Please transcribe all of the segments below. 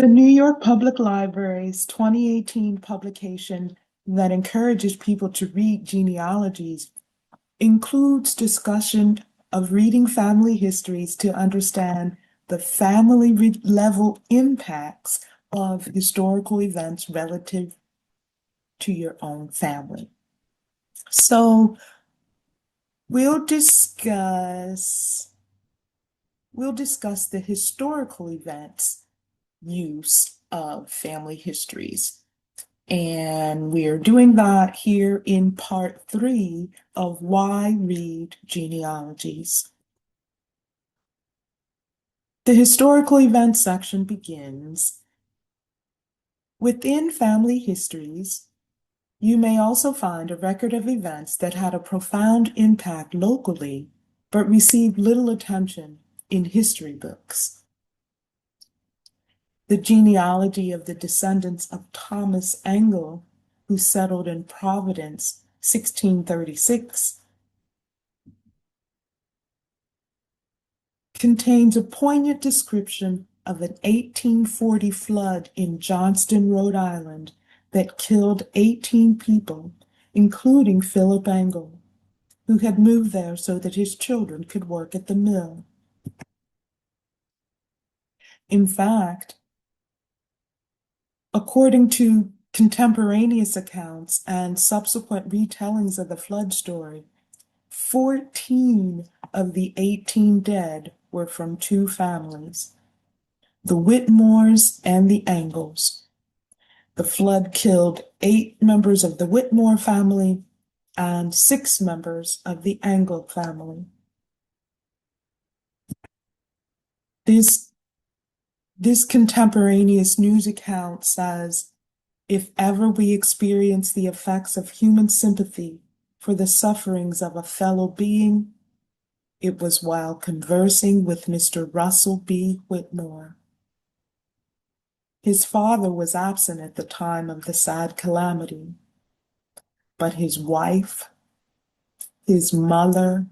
The New York Public Library's 2018 publication that encourages people to read genealogies includes discussion of reading family histories to understand the family level impacts of historical events relative to your own family. So we'll discuss the historical events use of family histories. And we are doing that here in part 3 of Why Read Genealogies. The historical events section begins. Within family histories, you may also find a record of events that had a profound impact locally, but received little attention in history books. The genealogy of the descendants of Thomas Engel, who settled in Providence, 1636, contains a poignant description of an 1840 flood in Johnston, Rhode Island, that killed 18 people, including Philip Engel, who had moved there so that his children could work at the mill. In fact, according to contemporaneous accounts and subsequent retellings of the flood story, 14 of the 18 dead were from two families, the Whitmores and the Engels. The flood killed 8 members of the Whitmore family and 6 members of the Engel family. This contemporaneous news account says, if ever we experience the effects of human sympathy for the sufferings of a fellow being, it was while conversing with Mr. Russell B. Whitmore. His father was absent at the time of the sad calamity, but his wife, his mother,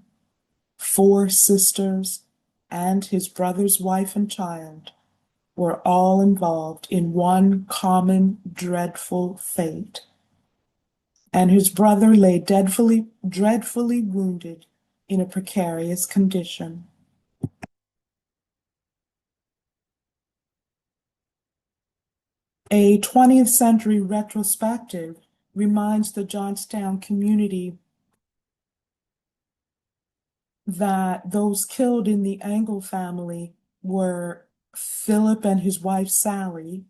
4 sisters, and his brother's wife and child were all involved in one common dreadful fate, and his brother lay dreadfully wounded in a precarious condition. A 20th century retrospective reminds the Johnstown community that those killed in the Engel family were Philip and his wife Sally,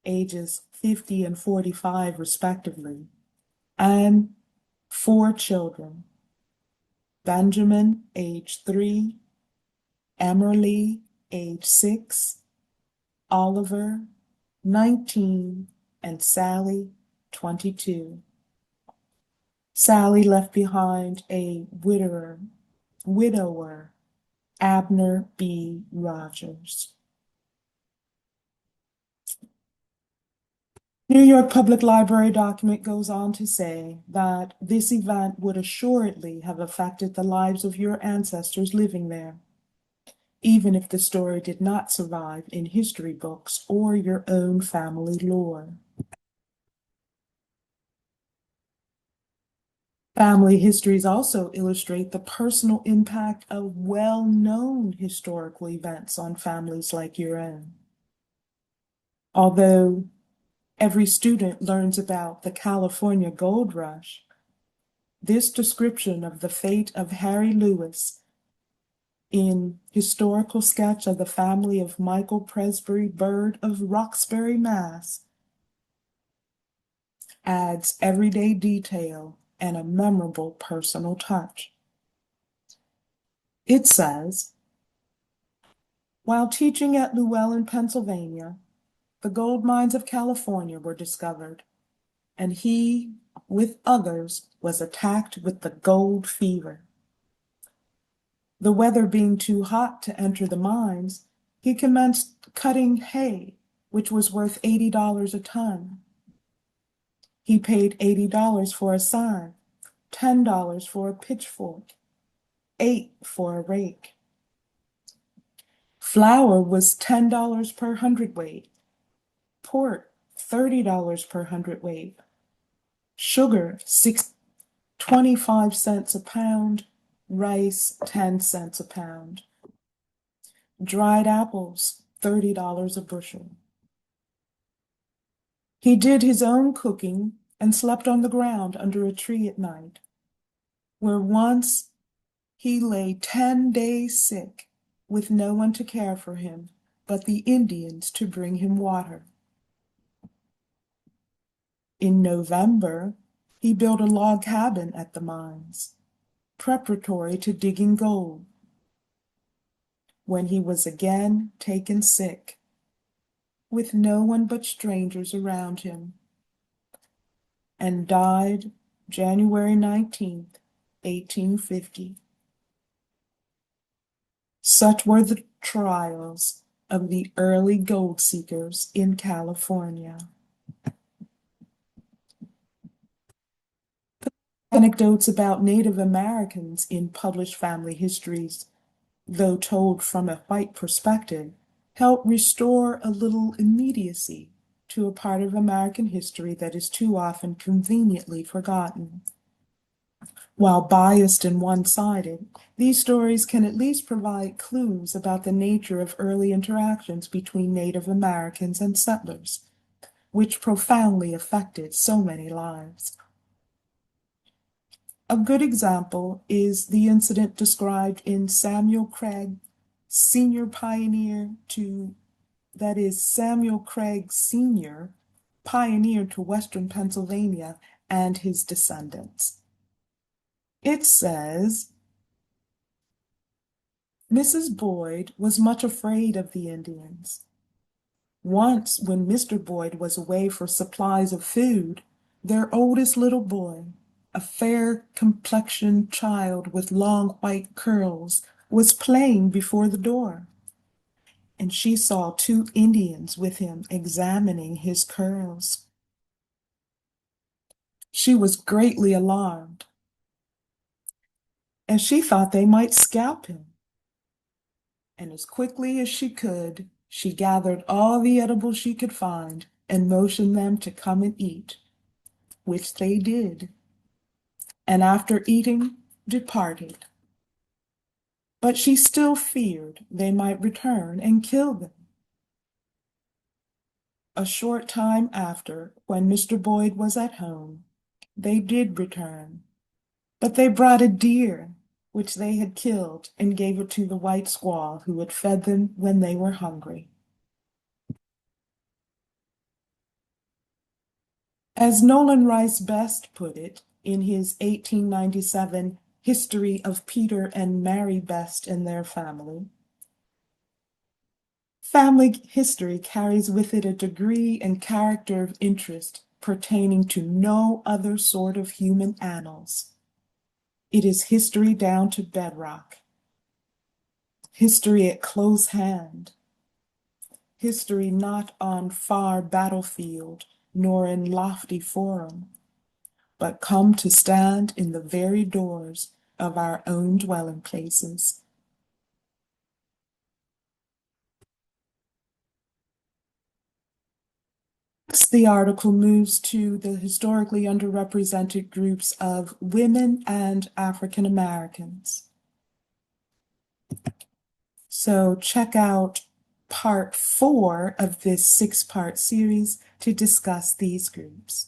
ages 50 and 45 respectively, and 4 children, Benjamin, age 3, Emmerly, age 6, Oliver, 19, and Sally, 22. Sally left behind a widower, Abner B. Rogers. New York Public Library document goes on to say that this event would assuredly have affected the lives of your ancestors living there, even if the story did not survive in history books or your own family lore. Family histories also illustrate the personal impact of well-known historical events on families like your own. Although every student learns about the California gold rush, this description of the fate of Harry Lewis in Historical Sketch of the Family of Michael Presbury Bird of Roxbury, Mass., adds everyday detail and a memorable personal touch. It says, while teaching at Llewellyn, Pennsylvania, the gold mines of California were discovered, and he, with others, was attacked with the gold fever. The weather being too hot to enter the mines, he commenced cutting hay, which was worth $80 a ton. He paid $80 for a sign, $10 for a pitchfork, $8 for a rake. Flour was $10 per hundredweight, pork, $30 per hundredweight. Sugar, 25 cents a pound. Rice, 10 cents a pound. Dried apples, $30 a bushel. He did his own cooking and slept on the ground under a tree at night, where once he lay 10 days sick with no one to care for him but the Indians to bring him water. In November, he built a log cabin at the mines, preparatory to digging gold, when he was again taken sick, with no one but strangers around him, and died January 19th, 1850. Such were the trials of the early gold seekers in California. Anecdotes about Native Americans in published family histories, though told from a white perspective, help restore a little immediacy to a part of American history that is too often conveniently forgotten. While biased and one-sided, these stories can at least provide clues about the nature of early interactions between Native Americans and settlers, which profoundly affected so many lives. A good example is the incident described in Samuel Craig, Senior Pioneer to, that is, Samuel Craig Sr., Pioneer to Western Pennsylvania, and his descendants. It says, Mrs. Boyd was much afraid of the Indians. Once, when Mr. Boyd was away for supplies of food, their oldest little boy, a fair-complexioned child with long white curls, was playing before the door, and she saw two Indians with him examining his curls. She was greatly alarmed, as she thought they might scalp him. And as quickly as she could, she gathered all the edibles she could find and motioned them to come and eat, which they did, and after eating, departed. But she still feared they might return and kill them. A short time after, when Mr. Boyd was at home, they did return, but they brought a deer, which they had killed, and gave it to the white squaw who had fed them when they were hungry. As Nolan Rice Best put it in his 1897 History of Peter and Mary Best and Their Family, family history carries with it a degree and character of interest pertaining to no other sort of human annals. It is history down to bedrock, history at close hand, history not on far battlefield nor in lofty forum, but come to stand in the very doors of our own dwelling places. Next, the article moves to the historically underrepresented groups of women and African Americans. So check out part 4 of this 6-part series to discuss these groups.